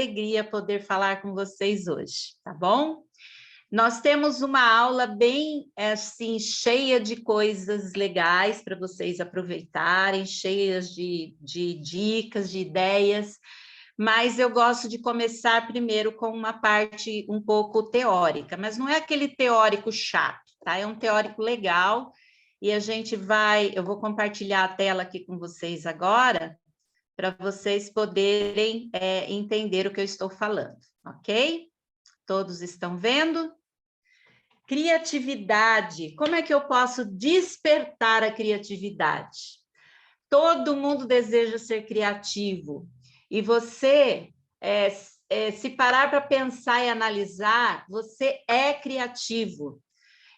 alegria poder falar com vocês hoje, tá bom? Nós temos uma aula bem, assim, cheia de coisas legais para vocês aproveitarem, cheias de dicas, de ideias, mas eu gosto de começar primeiro com uma parte um pouco teórica, mas não é aquele teórico chato, tá? É um teórico legal, e eu vou compartilhar a tela aqui com vocês agora, para vocês poderem entender o que eu estou falando, ok? Todos estão vendo? Criatividade. Como é que eu posso despertar a criatividade? Todo mundo deseja ser criativo. E você, se parar para pensar e analisar, você é criativo.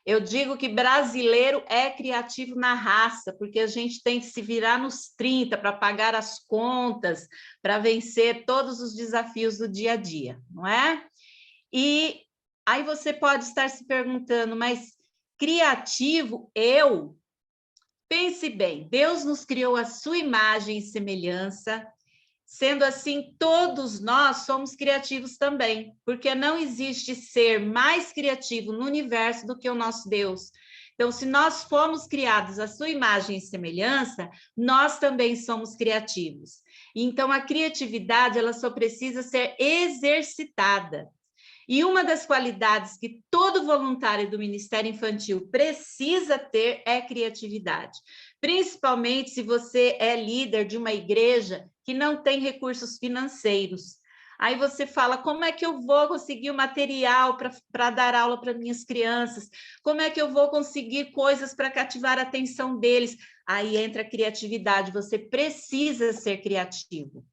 Eu digo que brasileiro é criativo na raça, porque a gente tem que se virar nos 30 para pagar as contas, para vencer todos os desafios do dia a dia, não é? E aí você pode estar se perguntando, mas criativo, eu? Pense bem, Deus nos criou a sua imagem e semelhança. Sendo assim, todos nós somos criativos também, porque não existe ser mais criativo no universo do que o nosso Deus. Então, se nós fomos criados à sua imagem e semelhança, nós também somos criativos. Então, a criatividade, ela só precisa ser exercitada. E uma das qualidades que todo voluntário do Ministério Infantil precisa ter é criatividade. Principalmente se você é líder de uma igreja que não tem recursos financeiros. Aí você fala, como é que eu vou conseguir o material para dar aula para minhas crianças? Como é que eu vou conseguir coisas para cativar a atenção deles? Aí entra a criatividade, você precisa ser criativo.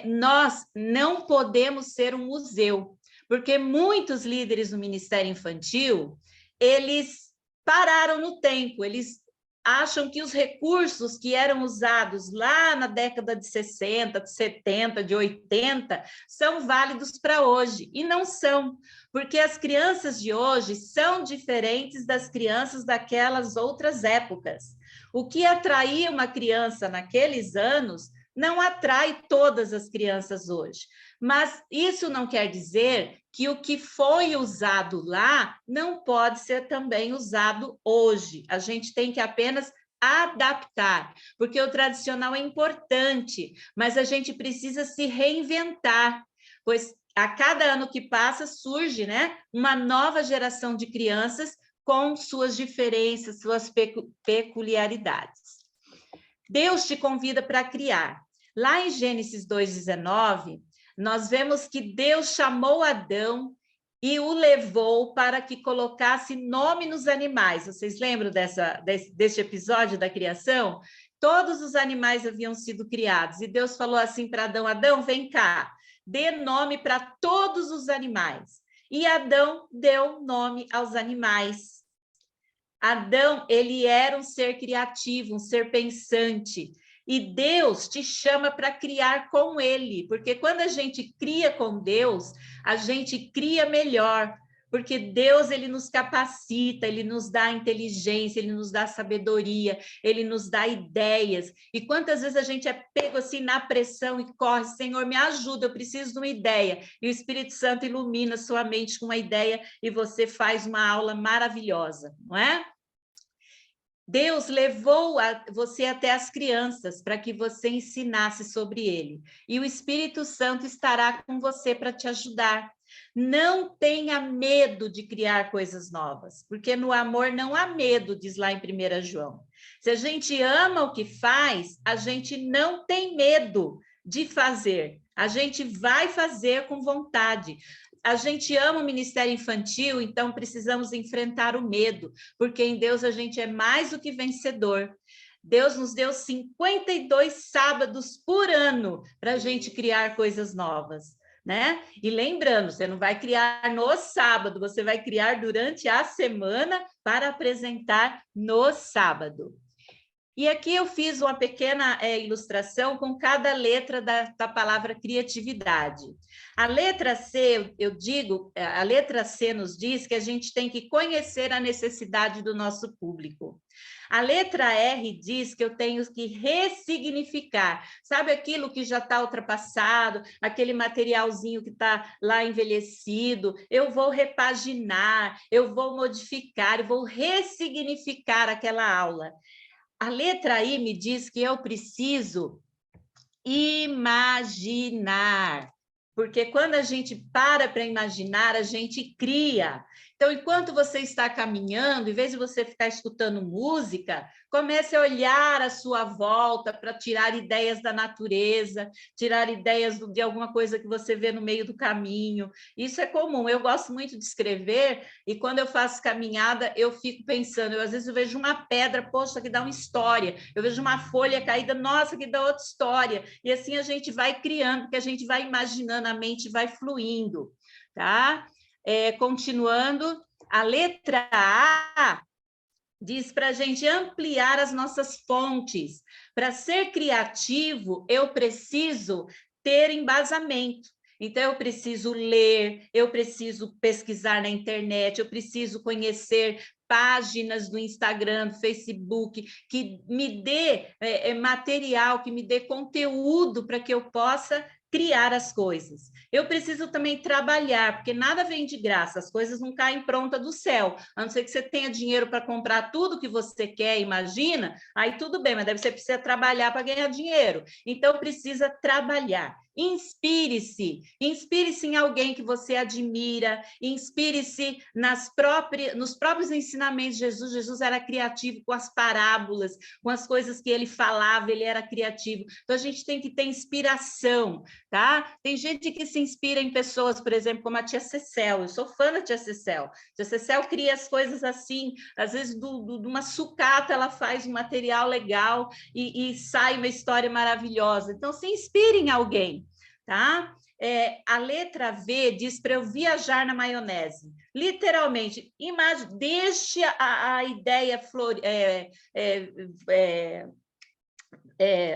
Nós não podemos ser um museu, porque muitos líderes do Ministério Infantil, eles pararam no tempo, eles acham que os recursos que eram usados lá na década de 60, de 70, de 80, são válidos para hoje, e não são, porque as crianças de hoje são diferentes das crianças daquelas outras épocas. O que atraía uma criança naqueles anos não atrai todas as crianças hoje. Mas isso não quer dizer que o que foi usado lá não pode ser também usado hoje. A gente tem que apenas adaptar, porque o tradicional é importante, mas a gente precisa se reinventar, pois a cada ano que passa surge, né, uma nova geração de crianças com suas diferenças, suas peculiaridades. Deus te convida para criar. Lá em Gênesis 2,19, nós vemos que Deus chamou Adão e o levou para que colocasse nome nos animais. Vocês lembram desse episódio da criação? Todos os animais haviam sido criados. E Deus falou assim para Adão, Adão, vem cá, dê nome para todos os animais. E Adão deu nome aos animais. Adão, ele era um ser criativo, um ser pensante. E Deus te chama para criar com ele, porque quando a gente cria com Deus, a gente cria melhor, porque Deus, ele nos capacita, ele nos dá inteligência, ele nos dá sabedoria, ele nos dá ideias. E quantas vezes a gente é pego assim na pressão e corre, Senhor, me ajuda, eu preciso de uma ideia. E o Espírito Santo ilumina sua mente com uma ideia e você faz uma aula maravilhosa, não é? Deus levou você até as crianças para que você ensinasse sobre ele. E o Espírito Santo estará com você para te ajudar. Não tenha medo de criar coisas novas, porque no amor não há medo, diz lá em 1 João. Se a gente ama o que faz, a gente não tem medo de fazer. A gente vai fazer com vontade. A gente ama o Ministério Infantil, então precisamos enfrentar o medo, porque em Deus a gente é mais do que vencedor. Deus nos deu 52 sábados por ano para a gente criar coisas novas, né? E lembrando, você não vai criar no sábado, você vai criar durante a semana para apresentar no sábado. E aqui eu fiz uma pequena ilustração com cada letra da palavra criatividade. A letra C, eu digo, a letra C nos diz que a gente tem que conhecer a necessidade do nosso público. A letra R diz que eu tenho que ressignificar. Sabe aquilo que já está ultrapassado, aquele materialzinho que está lá envelhecido? Eu vou repaginar, eu vou modificar, eu vou ressignificar aquela aula. A letra I me diz que eu preciso imaginar, porque quando a gente para imaginar, a gente cria. Então, enquanto você está caminhando, em vez de você ficar escutando música, comece a olhar à sua volta para tirar ideias da natureza, tirar ideias de alguma coisa que você vê no meio do caminho. Isso é comum. Eu gosto muito de escrever e quando eu faço caminhada, eu fico pensando. Às vezes eu vejo uma pedra, poxa, que dá uma história. Eu vejo uma folha caída, nossa, que dá outra história. E assim a gente vai criando, porque a gente vai imaginando, a mente vai fluindo, tá? Continuando, a letra A diz para a gente ampliar as nossas fontes. Para ser criativo, eu preciso ter embasamento. Então, eu preciso ler, eu preciso pesquisar na internet, eu preciso conhecer páginas do Instagram, do Facebook, que me dê material, que me dê conteúdo para que eu possa criar as coisas. Eu preciso também trabalhar, porque nada vem de graça, as coisas não caem pronta do céu, a não ser que você tenha dinheiro para comprar tudo que você quer, imagina, aí tudo bem, mas deve você precisa trabalhar para ganhar dinheiro. Então, precisa trabalhar. Inspire-se em alguém que você admira, inspire-se nos próprios ensinamentos de Jesus. Jesus era criativo com as parábolas, com as coisas que ele falava, ele era criativo. Então, a gente tem que ter inspiração, tá? Tem gente que se inspira em pessoas, por exemplo, como a tia Cecel. Eu sou fã da tia Cecel. A tia Cecel cria as coisas assim, às vezes de uma sucata ela faz um material legal e sai uma história maravilhosa. Então, se inspire em alguém, tá? A letra V diz para eu viajar na maionese. Literalmente, deixe a ideia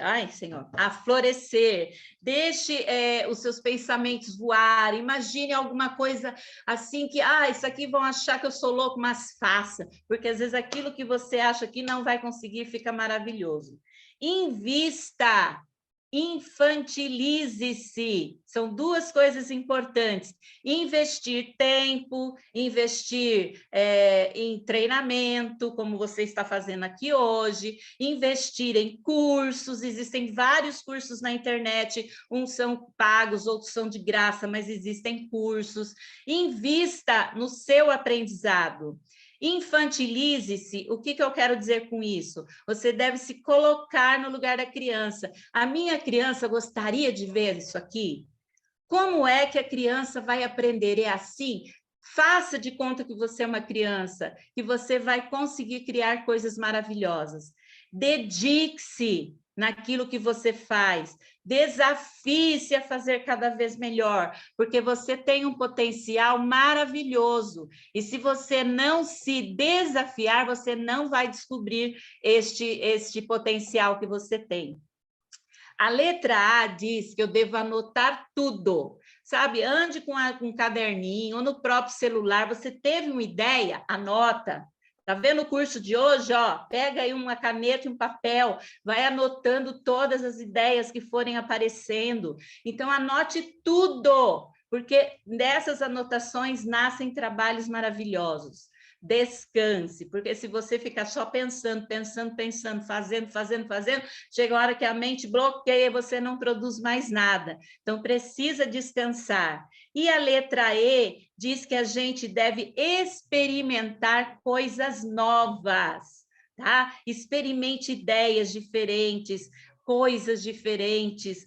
ai, Senhor, a florescer, deixe os seus pensamentos voar, imagine alguma coisa assim que, isso aqui vão achar que eu sou louco, mas faça, porque às vezes aquilo que você acha que não vai conseguir fica maravilhoso. Invista, infantilize-se, são duas coisas importantes. Investir tempo, investir em treinamento, como você está fazendo aqui hoje, investir em cursos, existem vários cursos na internet, uns são pagos, outros são de graça, mas existem cursos. Invista no seu aprendizado. Infantilize-se, o que eu quero dizer com isso? Você deve se colocar no lugar da criança. A minha criança gostaria de ver isso aqui? Como é que a criança vai aprender? É assim? Faça de conta que você é uma criança, que você vai conseguir criar coisas maravilhosas. Dedique-se naquilo que você faz. Desafie-se a fazer cada vez melhor, porque você tem um potencial maravilhoso. E se você não se desafiar, você não vai descobrir este potencial que você tem. A letra A diz que eu devo anotar tudo, sabe? Ande com um caderninho ou no próprio celular. Você teve uma ideia? Anota. Tá vendo o curso de hoje? Pega aí uma caneta e um papel, vai anotando todas as ideias que forem aparecendo. Então, anote tudo, porque dessas anotações nascem trabalhos maravilhosos. Descanse, porque se você ficar só pensando, fazendo, chega a hora que a mente bloqueia, você não produz mais nada. Então, precisa descansar. E a letra E diz que a gente deve experimentar coisas novas, tá? Experimente ideias diferentes, coisas diferentes,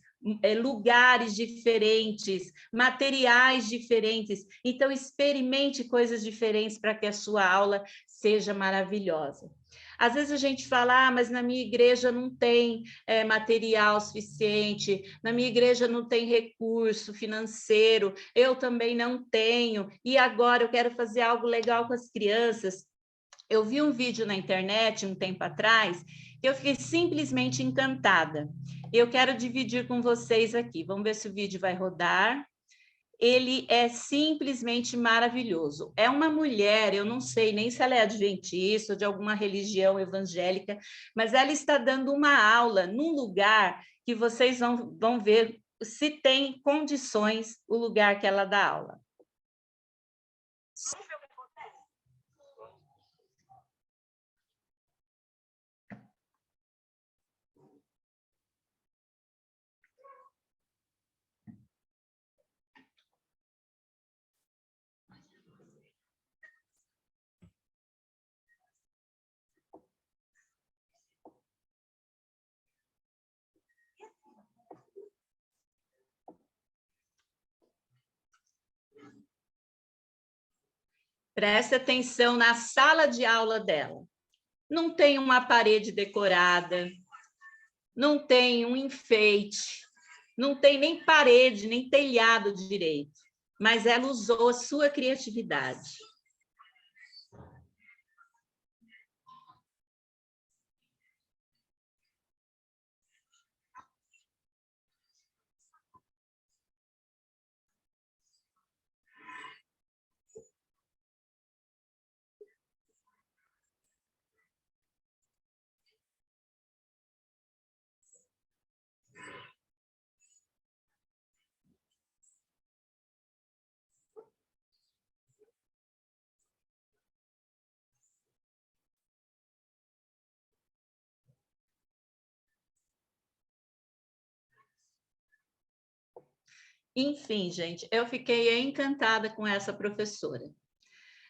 lugares diferentes, materiais diferentes. Então, experimente coisas diferentes para que a sua aula seja maravilhosa. Às vezes a gente fala, mas na minha igreja não tem material suficiente, na minha igreja não tem recurso financeiro, eu também não tenho, e agora eu quero fazer algo legal com as crianças. Eu vi um vídeo na internet um tempo atrás que eu fiquei simplesmente encantada. Eu quero dividir com vocês aqui. Vamos ver se o vídeo vai rodar. Ele é simplesmente maravilhoso. É uma mulher, eu não sei nem se ela é adventista ou de alguma religião evangélica, mas ela está dando uma aula num lugar que vocês vão ver se tem condições o lugar que ela dá aula. Preste atenção na sala de aula dela. Não tem uma parede decorada, não tem um enfeite, não tem nem parede, nem telhado direito, mas ela usou a sua criatividade. Enfim, gente, eu fiquei encantada com essa professora.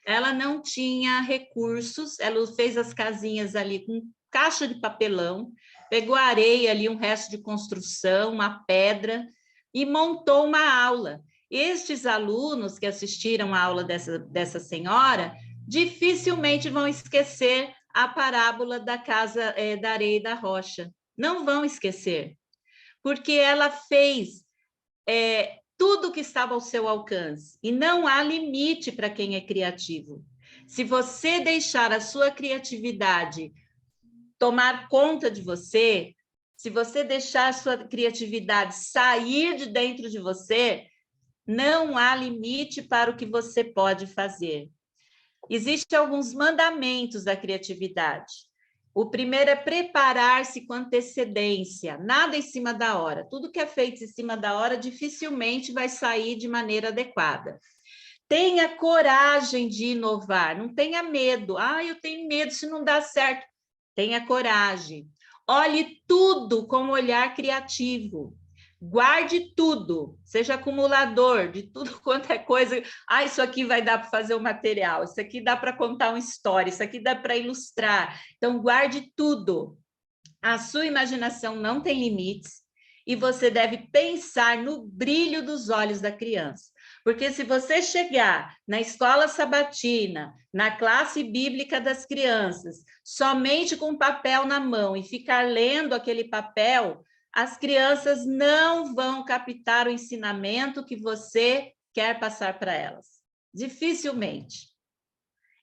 Ela não tinha recursos, ela fez as casinhas ali com caixa de papelão, pegou areia ali, um resto de construção, uma pedra, e montou uma aula. Estes alunos que assistiram a aula dessa senhora dificilmente vão esquecer a parábola da casa da areia e da rocha. Não vão esquecer, porque ela fez tudo que estava ao seu alcance, e não há limite para quem é criativo. Se você deixar a sua criatividade tomar conta de você, se você deixar a sua criatividade sair de dentro de você, não há limite para o que você pode fazer. Existem alguns mandamentos da criatividade. O primeiro é preparar-se com antecedência, nada em cima da hora. Tudo que é feito em cima da hora dificilmente vai sair de maneira adequada. Tenha coragem de inovar, não tenha medo. Ah, eu tenho medo se não dá certo. Tenha coragem. Olhe tudo com um olhar criativo. Guarde tudo, seja acumulador de tudo quanto é coisa. Ah, isso aqui vai dar para fazer o material, isso aqui dá para contar uma história, isso aqui dá para ilustrar. Então, guarde tudo. A sua imaginação não tem limites e você deve pensar no brilho dos olhos da criança. Porque se você chegar na escola sabatina, na classe bíblica das crianças, somente com papel na mão e ficar lendo aquele papel, as crianças não vão captar o ensinamento que você quer passar para elas. Dificilmente.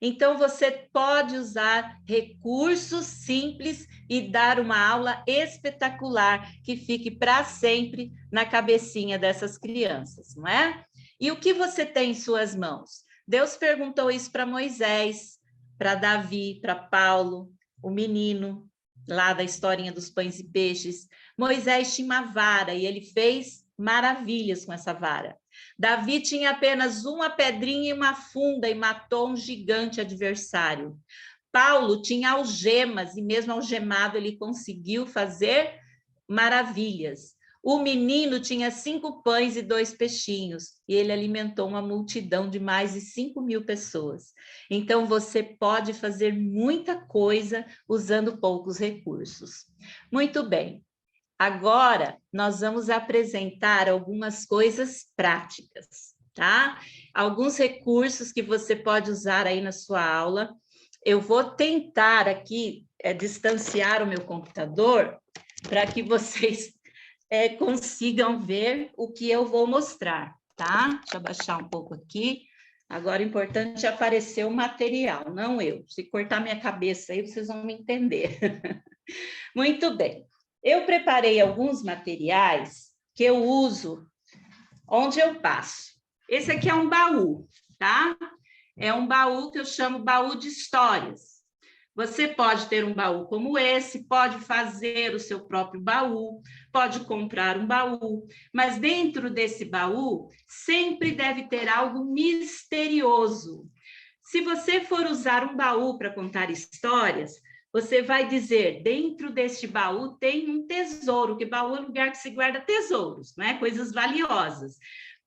Então, você pode usar recursos simples e dar uma aula espetacular que fique para sempre na cabecinha dessas crianças, não é? E o que você tem em suas mãos? Deus perguntou isso para Moisés, para Davi, para Paulo, o menino lá da historinha dos pães e peixes. Moisés tinha uma vara e ele fez maravilhas com essa vara. Davi tinha apenas uma pedrinha e uma funda e matou um gigante adversário. Paulo tinha algemas e mesmo algemado ele conseguiu fazer maravilhas. O menino tinha 5 pães e 2 peixinhos e ele alimentou uma multidão de mais de 5.000 pessoas. Então, você pode fazer muita coisa usando poucos recursos. Muito bem. Agora, nós vamos apresentar algumas coisas práticas, tá? Alguns recursos que você pode usar aí na sua aula. Eu vou tentar aqui distanciar o meu computador para que vocês consigam ver o que eu vou mostrar, tá? Deixa eu abaixar um pouco aqui. Agora, o importante é aparecer o material, não eu. Se cortar minha cabeça aí, vocês vão me entender. Muito bem. Eu preparei alguns materiais que eu uso onde eu passo. Esse aqui é um baú, tá? É um baú que eu chamo baú de histórias. Você pode ter um baú como esse, pode fazer o seu próprio baú, pode comprar um baú, mas dentro desse baú sempre deve ter algo misterioso. Se você for usar um baú para contar histórias, você vai dizer, dentro deste baú tem um tesouro, que baú é um lugar que se guarda tesouros, né? Coisas valiosas.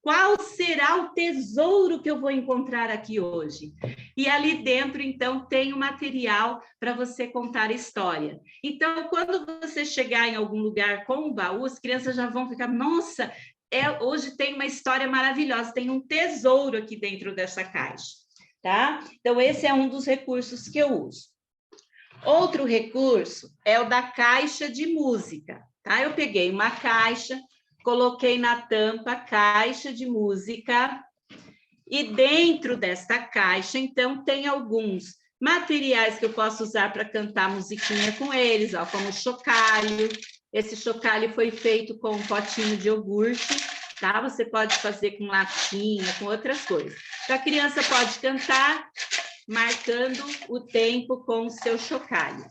Qual será o tesouro que eu vou encontrar aqui hoje? E ali dentro, então, tem o material para você contar a história. Então, quando você chegar em algum lugar com um baú, as crianças já vão ficar, nossa, hoje tem uma história maravilhosa, tem um tesouro aqui dentro dessa caixa, tá? Então, esse é um dos recursos que eu uso. Outro recurso é o da caixa de música, tá? Eu peguei uma caixa, coloquei na tampa caixa de música e dentro desta caixa, então, tem alguns materiais que eu posso usar para cantar musiquinha com eles, ó, como chocalho. Esse chocalho foi feito com um potinho de iogurte, tá? Você pode fazer com latinha, com outras coisas. Então, a criança pode cantar marcando o tempo com o seu chocalho.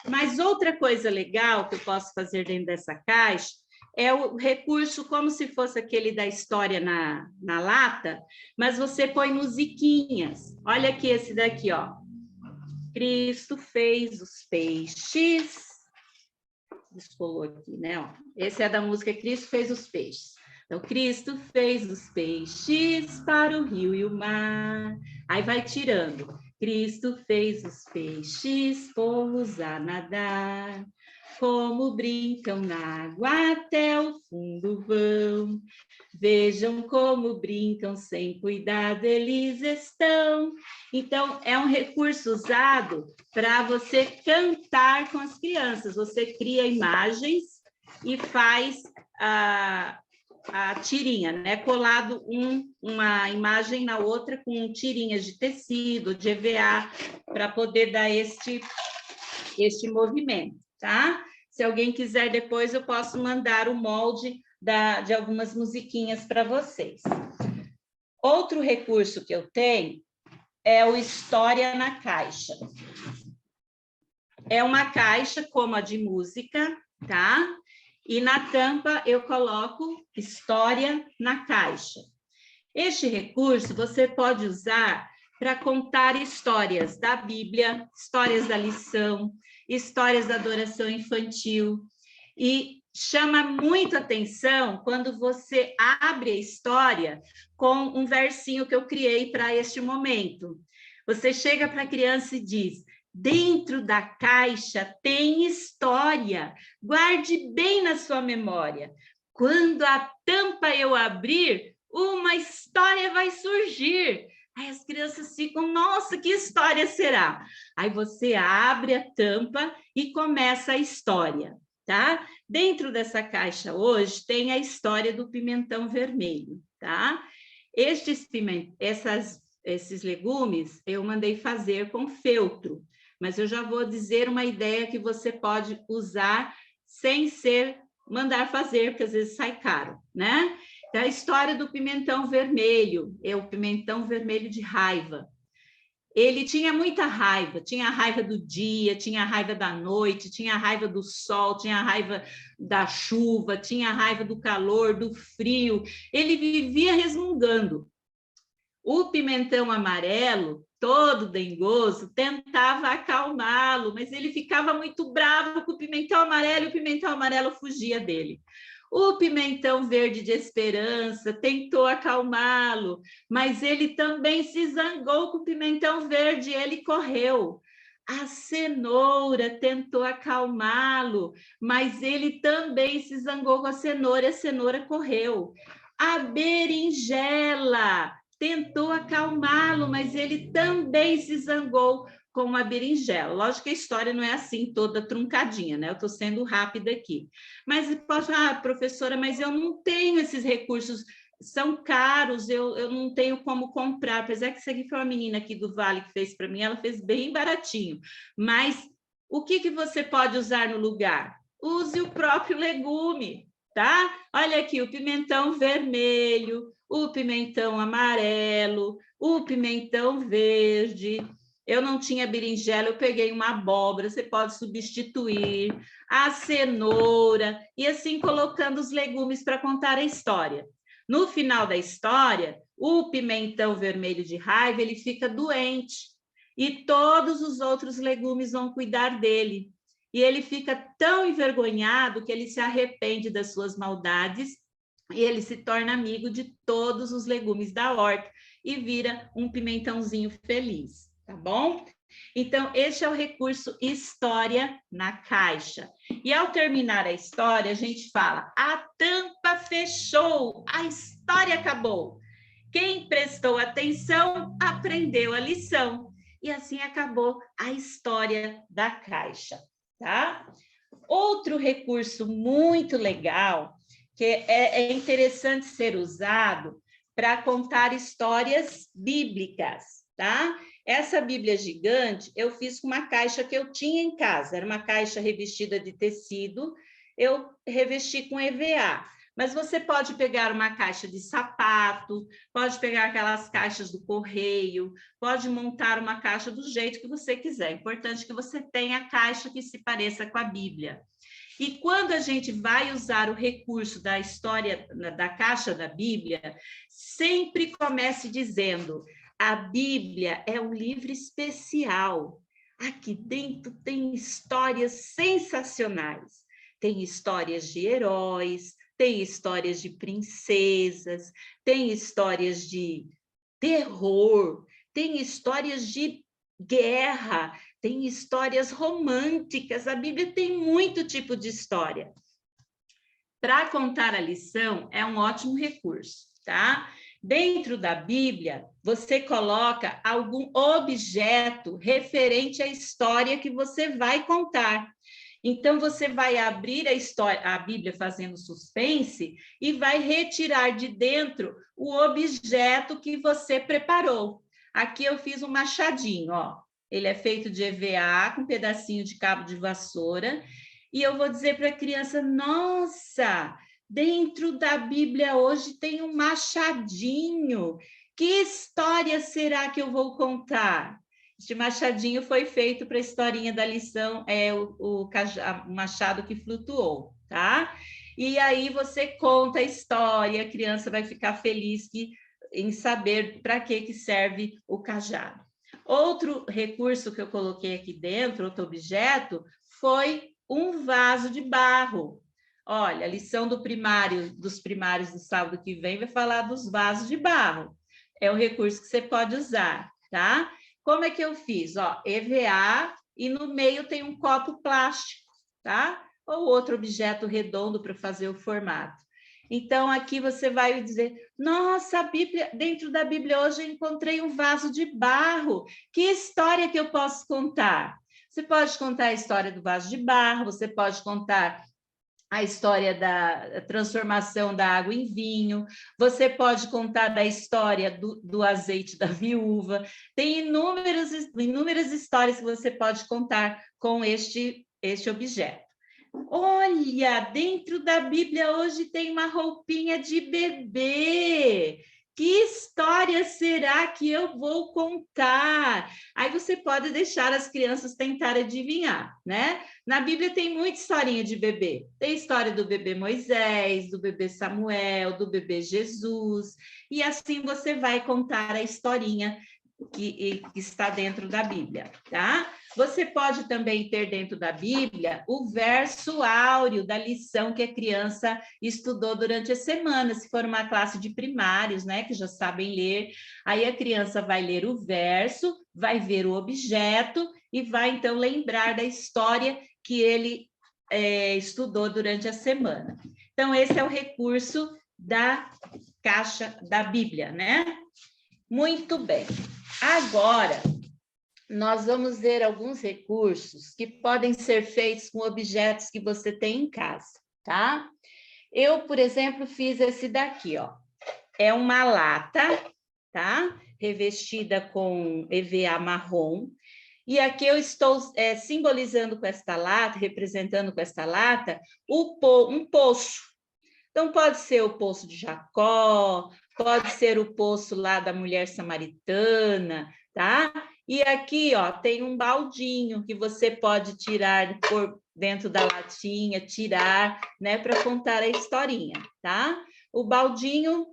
Mas outra coisa legal que eu posso fazer dentro dessa caixa é o recurso como se fosse aquele da história na lata, mas você põe musiquinhas. Olha aqui esse daqui, ó. Cristo fez os peixes. Descolou aqui, né? Ó. Esse é da música Cristo fez os peixes. Então, Cristo fez os peixes para o rio e o mar. Aí vai tirando. Cristo fez os peixes pô-los a nadar. Como brincam na água até o fundo vão. Vejam como brincam, sem cuidado eles estão. Então, é um recurso usado para você cantar com as crianças. Você cria imagens e faz a tirinha, né? Colado uma imagem na outra com tirinhas de tecido, de EVA, para poder dar este movimento, tá? Se alguém quiser depois, eu posso mandar o molde de algumas musiquinhas para vocês. Outro recurso que eu tenho é o História na Caixa. É uma caixa como a de música, tá? E na tampa eu coloco História na Caixa. Este recurso você pode usar para contar histórias da Bíblia, histórias da lição, histórias da adoração infantil. E chama muito atenção quando você abre a história com um versinho que eu criei para este momento. Você chega para a criança e diz: dentro da caixa tem história, guarde bem na sua memória. Quando a tampa eu abrir, uma história vai surgir. Aí as crianças ficam, nossa, que história será? Aí você abre a tampa e começa a história, tá? Dentro dessa caixa hoje tem a história do pimentão vermelho, tá? Esses legumes eu mandei fazer com feltro, mas eu já vou dizer uma ideia que você pode usar sem mandar fazer, porque às vezes sai caro, né? Então, a história do pimentão vermelho, é o pimentão vermelho de raiva. Ele tinha muita raiva, tinha a raiva do dia, tinha a raiva da noite, tinha a raiva do sol, tinha a raiva da chuva, tinha a raiva do calor, do frio. Ele vivia resmungando. O pimentão amarelo, todo dengoso, tentava acalmá-lo, mas ele ficava muito bravo com o pimentão amarelo e o pimentão amarelo fugia dele. O pimentão verde de esperança tentou acalmá-lo, mas ele também se zangou com o pimentão verde e ele correu. A cenoura tentou acalmá-lo, mas ele também se zangou com a cenoura correu. A berinjela tentou acalmá-lo, mas ele também se zangou com a berinjela. Lógico que a história não é assim, toda truncadinha, né? Eu estou sendo rápida aqui. Mas posso falar, professora, mas eu não tenho esses recursos, são caros, eu não tenho como comprar. Apesar que isso aqui foi uma menina aqui do Vale que fez para mim, ela fez bem baratinho. Mas o que você pode usar no lugar? Use o próprio legume, tá? Olha aqui, o pimentão vermelho, o pimentão amarelo, o pimentão verde. Eu não tinha berinjela, eu peguei uma abóbora, você pode substituir, a cenoura, e assim colocando os legumes para contar a história. No final da história, o pimentão vermelho de raiva, ele fica doente, e todos os outros legumes vão cuidar dele. E ele fica tão envergonhado que ele se arrepende das suas maldades e ele se torna amigo de todos os legumes da horta e vira um pimentãozinho feliz, tá bom? Então, este é o recurso História na Caixa. E ao terminar a história, a gente fala: a tampa fechou, a história acabou. Quem prestou atenção aprendeu a lição. E assim acabou a história da Caixa, tá? Outro recurso muito legal, que é interessante ser usado para contar histórias bíblicas, tá? Essa Bíblia gigante eu fiz com uma caixa que eu tinha em casa, era uma caixa revestida de tecido, eu revesti com EVA. Mas você pode pegar uma caixa de sapato, pode pegar aquelas caixas do correio, pode montar uma caixa do jeito que você quiser. É importante que você tenha a caixa que se pareça com a Bíblia. E quando a gente vai usar o recurso da história da caixa da Bíblia, sempre comece dizendo: a Bíblia é um livro especial. Aqui dentro tem histórias sensacionais. Tem histórias de heróis, tem histórias de princesas, tem histórias de terror, tem histórias de guerra, tem histórias românticas. A Bíblia tem muito tipo de história. Para contar a lição, é um ótimo recurso, tá? Dentro da Bíblia, você coloca algum objeto referente à história que você vai contar. Então, você vai abrir a Bíblia fazendo suspense e vai retirar de dentro o objeto que você preparou. Aqui eu fiz um machadinho, ó. Ele é feito de EVA, com um pedacinho de cabo de vassoura. E eu vou dizer para a criança: nossa, dentro da Bíblia hoje tem um machadinho. Que história será que eu vou contar? Este machadinho foi feito para a historinha da lição, o machado que flutuou, tá? E aí você conta a história, a criança vai ficar feliz em saber para que serve o cajado. Outro recurso que eu coloquei aqui dentro, outro objeto, foi um vaso de barro. Olha, a lição dos primários do sábado que vem vai falar dos vasos de barro. É um recurso que você pode usar, tá? Como é que eu fiz? Ó, EVA e no meio tem um copo plástico, tá? Ou outro objeto redondo para fazer o formato. Então, aqui você vai dizer: nossa, a Bíblia, dentro da Bíblia hoje eu encontrei um vaso de barro. Que história que eu posso contar? Você pode contar a história do vaso de barro, você pode contar a história da transformação da água em vinho, você pode contar da história do azeite da viúva. Tem inúmeras histórias que você pode contar com este objeto. Olha, dentro da Bíblia hoje tem uma roupinha de bebê. Que história será que eu vou contar? Aí você pode deixar as crianças tentarem adivinhar, né? Na Bíblia tem muita historinha de bebê. Tem história do bebê Moisés, do bebê Samuel, do bebê Jesus. E assim você vai contar a historinha que está dentro da Bíblia, tá? Você pode também ter dentro da Bíblia o verso áureo da lição que a criança estudou durante a semana, se for uma classe de primários, né, que já sabem ler, aí a criança vai ler o verso, vai ver o objeto e vai, então, lembrar da história que ele estudou durante a semana. Então, esse é o recurso da caixa da Bíblia, né? Muito bem. Agora, nós vamos ver alguns recursos que podem ser feitos com objetos que você tem em casa, tá? Eu, por exemplo, fiz esse daqui, ó. É uma lata, tá? Revestida com EVA marrom. E aqui eu estou simbolizando com esta lata, representando com esta lata, um poço. Então, pode ser o poço de Jacó, pode ser o poço lá da mulher samaritana, tá? E aqui, ó, tem um baldinho que você pode tirar por dentro da latinha, tirar, né, para contar a historinha, tá? O baldinho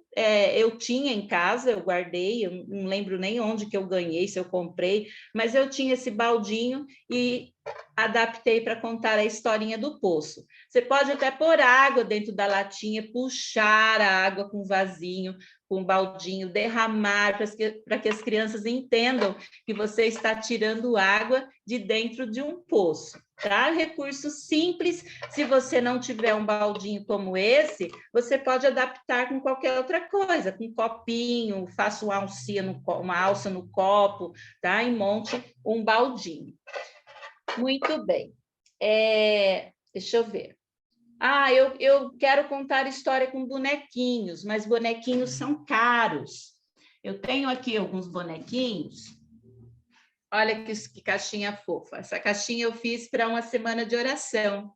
eu tinha em casa, eu guardei, eu não lembro nem onde que eu ganhei, se eu comprei, mas eu tinha esse baldinho e adaptei para contar a historinha do poço. Você pode até pôr água dentro da latinha, puxar a água com vasinho, com baldinho, derramar para que as crianças entendam que você está tirando água de dentro de um poço, tá? Recurso simples. Se você não tiver um baldinho como esse, você pode adaptar com qualquer outra coisa, com um copinho, faça uma alça no copo, tá? E monte um baldinho. Muito bem. Deixa eu ver. Eu quero contar história com bonequinhos, mas bonequinhos são caros. Eu tenho aqui alguns bonequinhos. Olha que caixinha fofa. Essa caixinha eu fiz para uma semana de oração.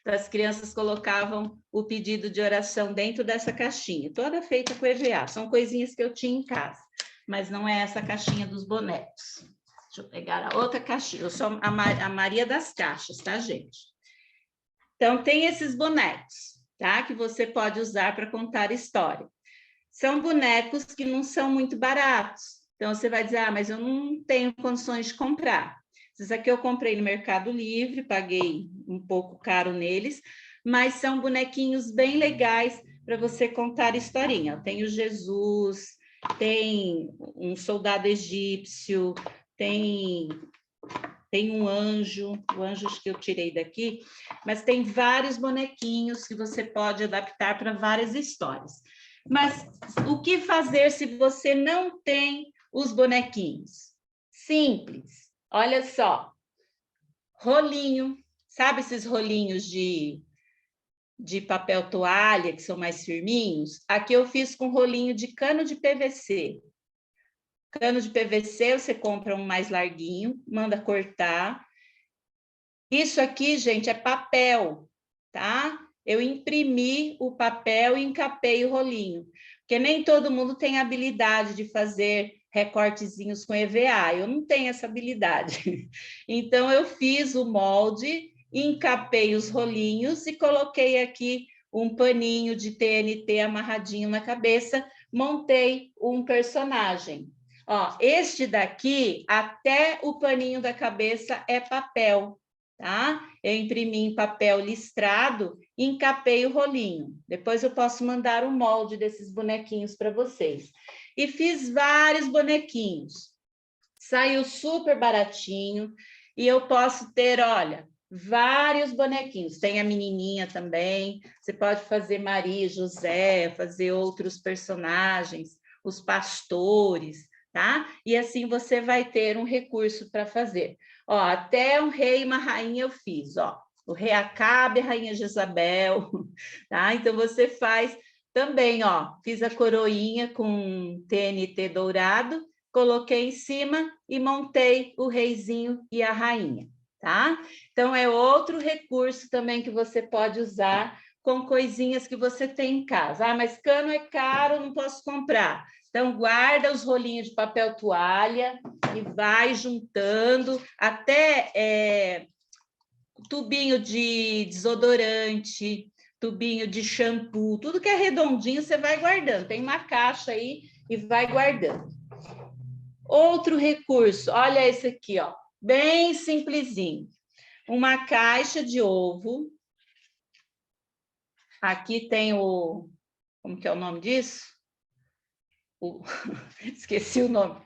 As crianças colocavam o pedido de oração dentro dessa caixinha, toda feita com EVA. São coisinhas que eu tinha em casa, mas não é essa caixinha dos bonecos. Deixa eu pegar a outra caixinha. Eu sou a Maria das caixas, tá, gente? Então, tem esses bonecos, tá? Que você pode usar para contar história. São bonecos que não são muito baratos. Então, você vai dizer, mas eu não tenho condições de comprar. Esses aqui eu comprei no Mercado Livre, paguei um pouco caro neles, mas são bonequinhos bem legais para você contar historinha. Tem o Jesus, tem um soldado egípcio, tem um anjo, o anjo que eu tirei daqui, mas tem vários bonequinhos que você pode adaptar para várias histórias. Mas o que fazer se você não tem os bonequinhos? Simples, olha só, rolinho, sabe esses rolinhos de papel toalha, que são mais firminhos? Aqui eu fiz com rolinho de cano de PVC. Cano de PVC, você compra um mais larguinho, manda cortar. Isso aqui, gente, é papel, tá? Eu imprimi o papel e encapei o rolinho, porque nem todo mundo tem habilidade de fazer recortezinhos com EVA, eu não tenho essa habilidade. Então, eu fiz o molde, encapei os rolinhos e coloquei aqui um paninho de TNT amarradinho na cabeça, montei um personagem. Ó, este daqui, até o paninho da cabeça é papel, tá? Eu imprimi em papel listrado e encapei o rolinho. Depois eu posso mandar o molde desses bonequinhos para vocês. E fiz vários bonequinhos. Saiu super baratinho e eu posso ter, olha, vários bonequinhos. Tem a menininha também. Você pode fazer Maria e José, fazer outros personagens, os pastores, tá? E assim você vai ter um recurso para fazer. Ó, até um rei e uma rainha eu fiz, ó. O rei Acabe e a rainha Jezabel, tá? Então você faz também, ó. Fiz a coroinha com TNT dourado, coloquei em cima e montei o reizinho e a rainha, tá? Então é outro recurso também que você pode usar com coisinhas que você tem em casa. Mas cano é caro, não posso comprar. Então, guarda os rolinhos de papel toalha e vai juntando até tubinho de desodorante, tubinho de shampoo, tudo que é redondinho você vai guardando. Tem uma caixa aí e vai guardando. Outro recurso, olha esse aqui, ó, bem simplesinho. Uma caixa de ovo. Aqui tem como que é o nome disso? Esqueci o nome.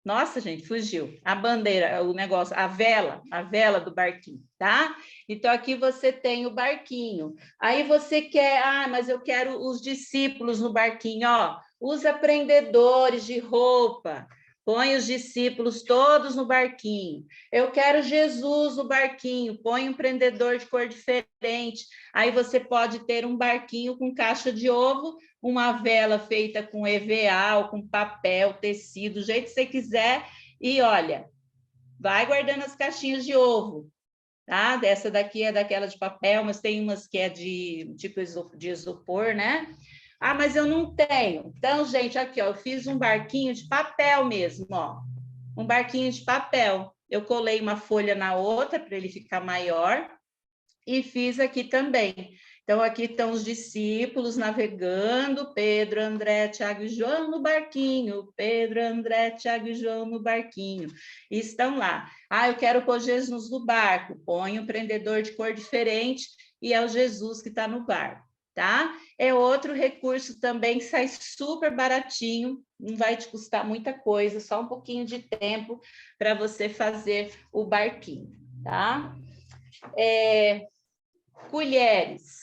Nossa, gente, fugiu. A bandeira, o negócio, a vela do barquinho, tá? Então, aqui você tem o barquinho. Aí você quer, mas eu quero os discípulos no barquinho, ó. Usa prendedores de roupa. Põe os discípulos todos no barquinho. Eu quero Jesus no barquinho. Põe um prendedor de cor diferente. Aí você pode ter um barquinho com caixa de ovo, uma vela feita com EVA ou com papel, tecido, do jeito que você quiser, E olha, vai guardando as caixinhas de ovo, tá? Essa daqui é daquela de papel, mas tem umas que é de tipo de isopor, né? Ah, mas eu não tenho. Então, gente, aqui, ó, eu fiz um barquinho de papel mesmo, ó. Um barquinho de papel. Eu colei uma folha na outra para ele ficar maior e fiz aqui também. Então, aqui estão os discípulos navegando, Pedro, André, Tiago e João no barquinho, Pedro, André, Tiago e João no barquinho, e estão lá. Ah, eu quero pôr Jesus no barco, põe um prendedor de cor diferente e é o Jesus que está no barco, tá? É outro recurso também que sai super baratinho, não vai te custar muita coisa, só um pouquinho de tempo para você fazer o barquinho, tá? Colheres.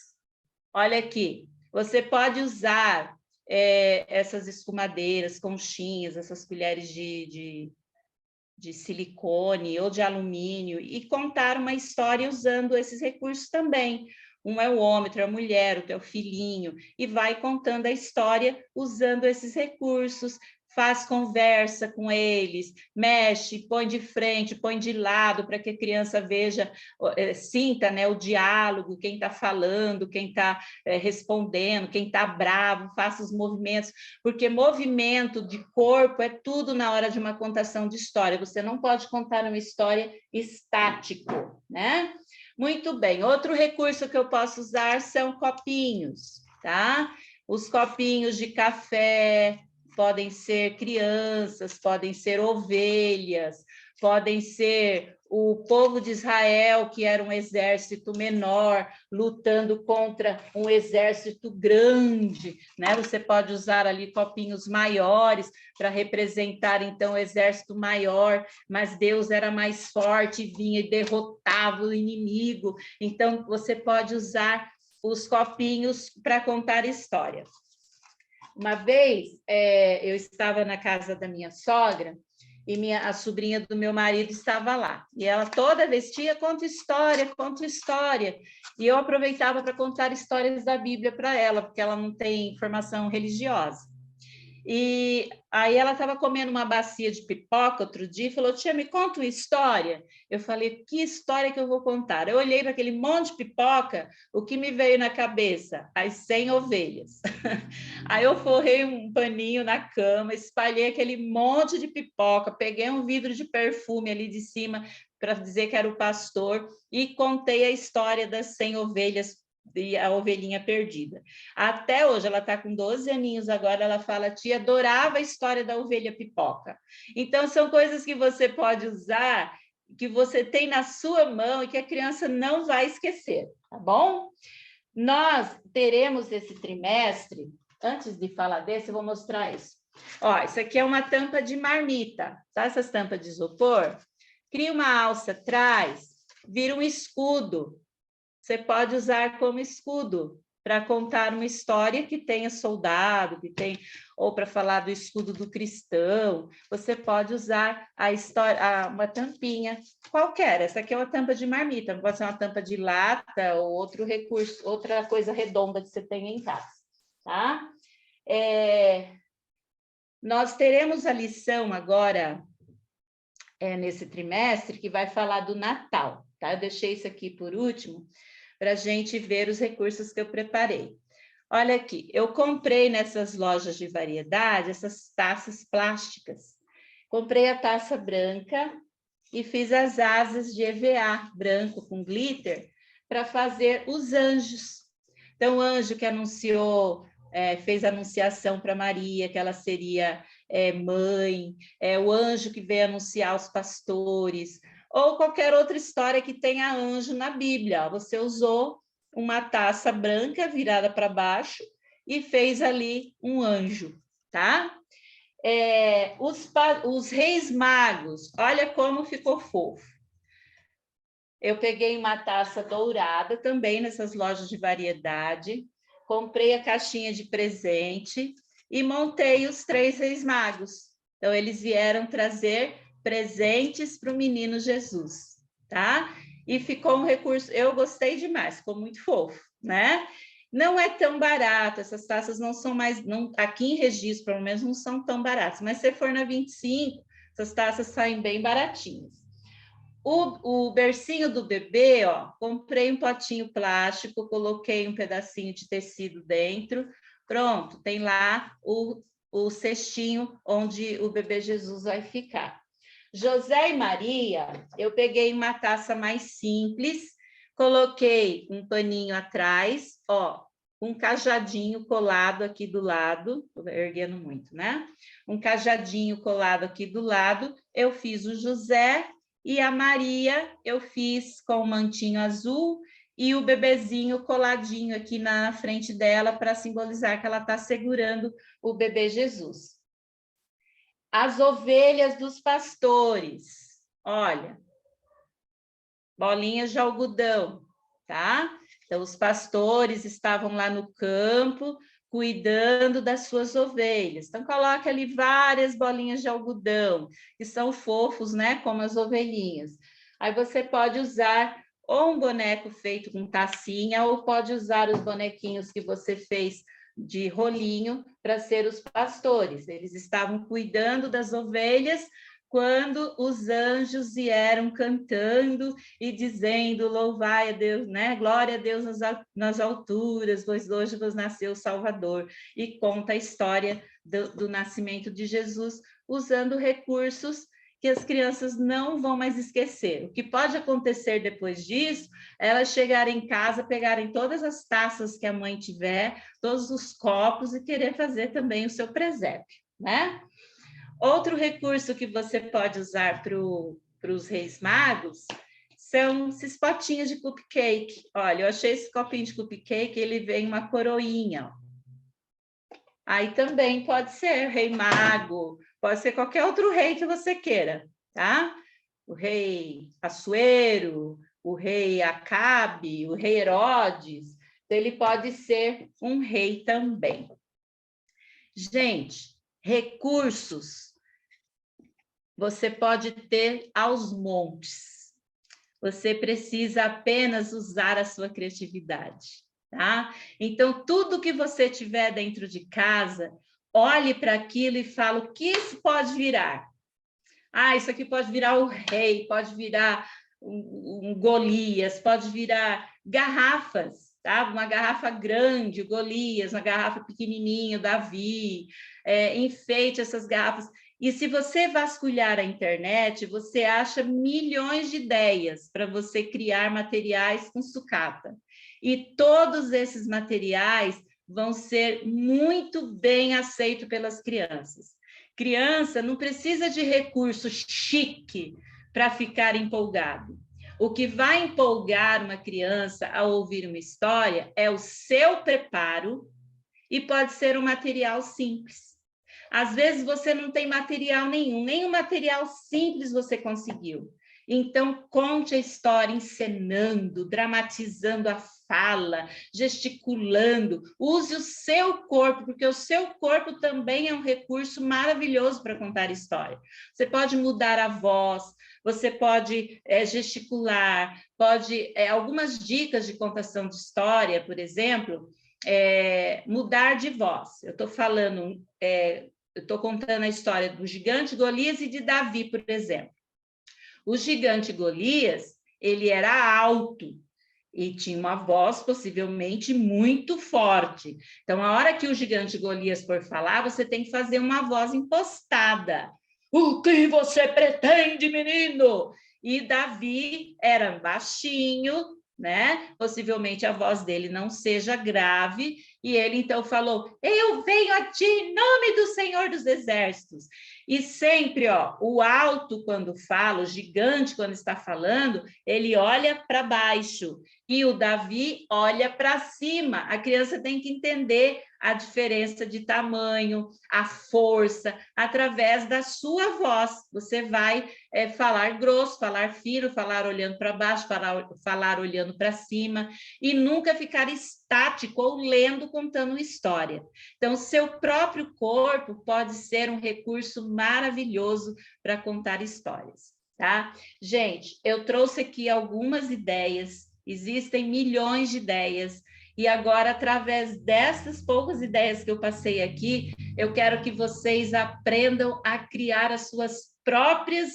Olha aqui, você pode usar essas escumadeiras, conchinhas, essas colheres de silicone ou de alumínio e contar uma história usando esses recursos também. Um é o homem, outro é a mulher, outro é o filhinho, e vai contando a história usando esses recursos, faz conversa com eles, mexe, põe de frente, põe de lado, para que a criança veja, sinta, né, o diálogo, quem está falando, quem está respondendo, quem está bravo, faça os movimentos, porque movimento de corpo é tudo na hora de uma contação de história, você não pode contar uma história estático, né? Muito bem, outro recurso que eu posso usar são copinhos, tá? Os copinhos de café, podem ser crianças, podem ser ovelhas, podem ser o povo de Israel, que era um exército menor, lutando contra um exército grande, né? Você pode usar ali copinhos maiores para representar, então, o exército maior, mas Deus era mais forte, vinha e derrotava o inimigo. Então, você pode usar os copinhos para contar histórias. Uma vez, eu estava na casa da minha sogra e a sobrinha do meu marido estava lá. E ela toda vestia, conta história. E eu aproveitava para contar histórias da Bíblia para ela, porque ela não tem formação religiosa. E aí ela estava comendo uma bacia de pipoca outro dia e falou, tia, me conta uma história. Eu falei, que história que eu vou contar? Eu olhei para aquele monte de pipoca, o que me veio na cabeça? As 100 ovelhas. Aí eu forrei um paninho na cama, espalhei aquele monte de pipoca, peguei um vidro de perfume ali de cima para dizer que era o pastor e contei a história das 100 ovelhas e a ovelhinha perdida. Até hoje, ela está com 12 aninhos agora, ela fala, tia, adorava a história da ovelha pipoca. Então, são coisas que você pode usar, que você tem na sua mão e que a criança não vai esquecer, tá bom? Nós teremos esse trimestre, antes de falar desse, eu vou mostrar isso. Ó, isso aqui é uma tampa de marmita, tá? Essas tampas de isopor. Cria uma alça atrás, vira um escudo. Você pode usar como escudo para contar uma história que tenha soldado, que tem, ou para falar do escudo do cristão. Você pode usar a história, uma tampinha qualquer. Essa aqui é uma tampa de marmita, pode ser uma tampa de lata ou outro recurso, outra coisa redonda que você tenha em casa, tá? Nós teremos a lição agora nesse trimestre que vai falar do Natal, tá? Eu deixei isso aqui por último para a gente ver os recursos que eu preparei. Olha aqui, eu comprei nessas lojas de variedade essas taças plásticas. Comprei a taça branca e fiz as asas de EVA branco com glitter para fazer os anjos. Então, o anjo que anunciou, fez a anunciação para Maria, que ela seria mãe, o anjo que veio anunciar os pastores, ou qualquer outra história que tenha anjo na Bíblia. Você usou uma taça branca virada para baixo e fez ali um anjo, tá? Os reis magos, olha como ficou fofo. Eu peguei uma taça dourada também nessas lojas de variedade, comprei a caixinha de presente e montei os 3 reis magos. Então, eles vieram trazer presentes para o menino Jesus, tá? E ficou um recurso, eu gostei demais, ficou muito fofo, né? Não é tão barato, essas taças não são mais, não, aqui em Registro, pelo menos, não são tão baratas, mas se for na 25, Essas taças saem bem baratinhas. O bercinho do bebê, ó, comprei um potinho plástico, coloquei um pedacinho de tecido dentro, pronto, tem lá o cestinho onde o bebê Jesus vai ficar. José e Maria, eu peguei uma taça mais simples, coloquei um paninho atrás, ó, um cajadinho colado aqui do lado, tô erguendo muito, né? Um cajadinho colado aqui do lado, eu fiz o José, e a Maria eu fiz com o mantinho azul e o bebezinho coladinho aqui na frente dela para simbolizar que ela está segurando o bebê Jesus. As ovelhas dos pastores, olha, bolinhas de algodão, tá? Então, os pastores estavam lá no campo, cuidando das suas ovelhas. Então, coloque ali várias bolinhas de algodão, que são fofos, né? Como as ovelhinhas. Aí você pode usar ou um boneco feito com tacinha, ou pode usar os bonequinhos que você fez de rolinho para ser os pastores. Eles estavam cuidando das ovelhas quando os anjos vieram cantando e dizendo, louvai a Deus, né? Glória a Deus nas alturas, pois hoje vos nasceu o Salvador. E conta a história do nascimento de Jesus, usando recursos que as crianças não vão mais esquecer. O que pode acontecer depois disso, elas chegarem em casa, pegarem todas as taças que a mãe tiver, todos os copos e querer fazer também o seu presépio, né? Outro recurso que você pode usar para os Reis Magos são esses potinhos de cupcake. Olha, eu achei esse copinho de cupcake, ele vem uma coroinha. Ó. Aí também pode ser Rei Mago, pode ser qualquer outro rei que você queira, tá? O rei Assuero, o rei Acabe, o rei Herodes, então ele pode ser um rei também. Gente, recursos você pode ter aos montes. Você precisa apenas usar a sua criatividade, tá? Então, tudo que você tiver dentro de casa, olhe para aquilo e fale o que isso pode virar. Ah, isso aqui pode virar o rei, pode virar um Golias, pode virar garrafas, tá? Uma garrafa grande, o Golias, uma garrafa pequenininha, o Davi, enfeite essas garrafas. E se você vasculhar a internet, você acha milhões de ideias para você criar materiais com sucata. E todos esses materiais vão ser muito bem aceitos pelas crianças. Criança não precisa de recurso chique para ficar empolgado. O que vai empolgar uma criança ao ouvir uma história é o seu preparo e pode ser um material simples. Às vezes você não tem material nenhum material simples você conseguiu. Então, conte a história encenando, dramatizando a fala, gesticulando. Use o seu corpo, porque o seu corpo também é um recurso maravilhoso para contar história. Você pode mudar a voz, você pode gesticular, algumas dicas de contação de história, por exemplo, mudar de voz. Eu estou falando, eu estou contando a história do gigante Golias e de Davi, por exemplo. O gigante Golias, ele era alto e tinha uma voz possivelmente muito forte. Então, a hora que o gigante Golias for falar, você tem que fazer uma voz impostada. O que você pretende, menino? E Davi era baixinho, né? Possivelmente a voz dele não seja grave, e ele então falou: eu venho a ti em nome do Senhor dos Exércitos. E sempre, ó, o alto quando fala, o gigante quando está falando, ele olha para baixo, e o Davi olha para cima. A criança tem que entender a diferença de tamanho, a força, através da sua voz. Você vai falar grosso, falar fino, falar olhando para baixo, falar olhando para cima, e nunca ficar estático ou lendo, contando história. Então, seu próprio corpo pode ser um recurso maravilhoso para contar histórias, tá? Gente, eu trouxe aqui algumas ideias, existem milhões de ideias, e agora, através dessas poucas ideias que eu passei aqui, Eu quero que vocês aprendam a criar as suas próprias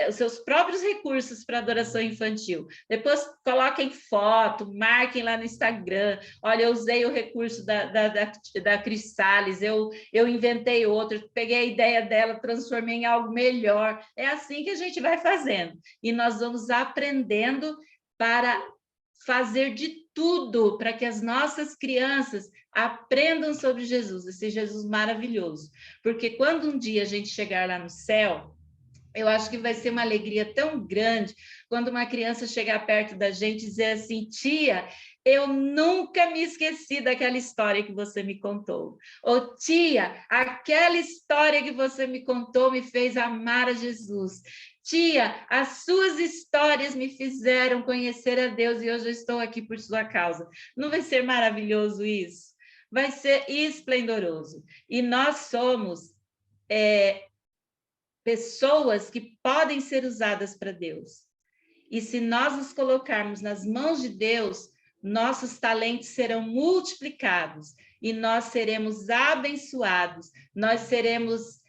os seus próprios recursos para adoração infantil. Depois coloquem foto, marquem lá no Instagram. Olha, eu usei o recurso da Cris Salles, eu inventei outro, peguei a ideia dela, transformei em algo melhor. É assim que a gente vai fazendo. E nós vamos aprendendo para fazer de tudo para que as nossas crianças aprendam sobre Jesus, esse Jesus maravilhoso. Porque quando um dia a gente chegar lá no céu, eu acho que vai ser uma alegria tão grande quando uma criança chegar perto da gente e dizer assim, tia, eu nunca me esqueci daquela história que você me contou. Ou, tia, aquela história que você me contou me fez amar a Jesus. Tia, as suas histórias me fizeram conhecer a Deus e hoje eu estou aqui por sua causa. Não vai ser maravilhoso isso? Vai ser esplendoroso. E nós somos pessoas que podem ser usadas para Deus. E se nós nos colocarmos nas mãos de Deus, nossos talentos serão multiplicados e nós seremos abençoados, nós seremos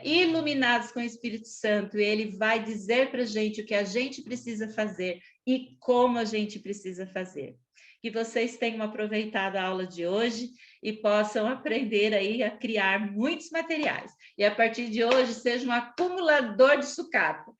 iluminados com o Espírito Santo e ele vai dizer para a gente o que a gente precisa fazer e como a gente precisa fazer. Que vocês tenham aproveitado a aula de hoje e possam aprender aí a criar muitos materiais. E a partir de hoje, seja um acumulador de sucata.